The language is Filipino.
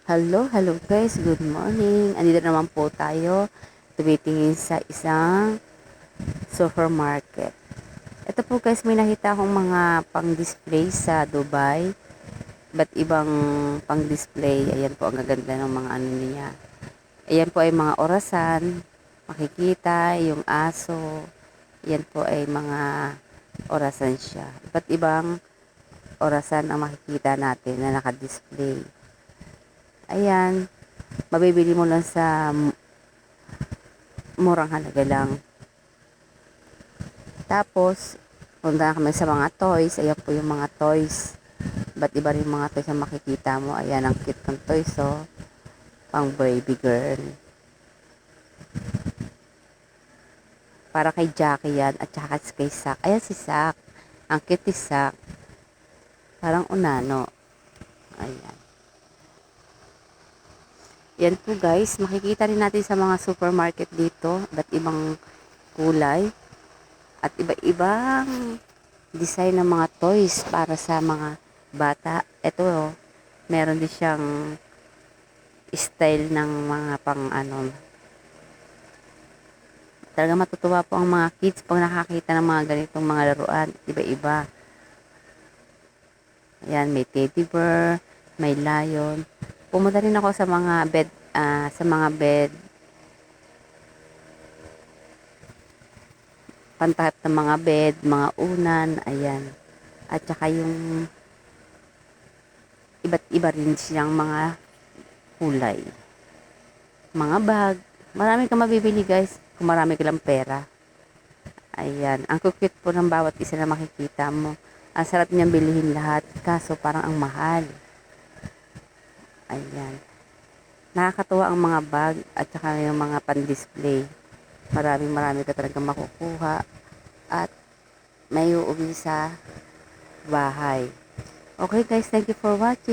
Hello guys, good morning. Andito naman po tayo tumitingin sa isang supermarket. Ito po guys, may nakita akong mga pang-display sa Dubai. Ba't ibang pang-display? Ayan po, ang gaganda ng mga ano niya. Ayan po ay mga orasan. Makikita yung aso. Ayan po ay mga orasan siya. Ba't ibang orasan ang makikita natin na naka-display. Ayan, mabibili mo lang sa murang halaga lang. Tapos, punta kami sa mga toys. Ayan po yung mga toys. Ba't iba rin mga toys na makikita mo. Ayan, ang cute ng toys, oh. Pang baby girl. Para kay Jackie yan. At saka kay Sak. Ayan si Sak. Ang cute ni Sak. Parang unano. Ayan. Yan po guys. Makikita rin natin sa mga supermarket dito. Ba't ibang kulay. At iba-ibang design ng mga toys para sa mga bata. Ito, oh, meron din siyang style ng mga pang ano. Talaga matutuwa po ang mga kids pag nakakita ng mga ganitong mga laruan. Iba-iba. Ayan, may teddy bear, may lion. Pumunta rin ako sa mga bed, pantahip ng mga bed, mga unan, ayan. At saka yung iba't iba rin siyang mga kulay. Mga bag. Marami kang mabibili guys kung marami ka lang pera. Ayan. Ang cute po ng bawat isa na makikita mo. Ang sarap niyang bilihin lahat. Kaso parang ang mahal. Ayan. Nakakatuwa ang mga bag at saka yung mga pan-display. Marami ka talaga makukuha. At may uuwi sa bahay. Okay guys, thank you for watching.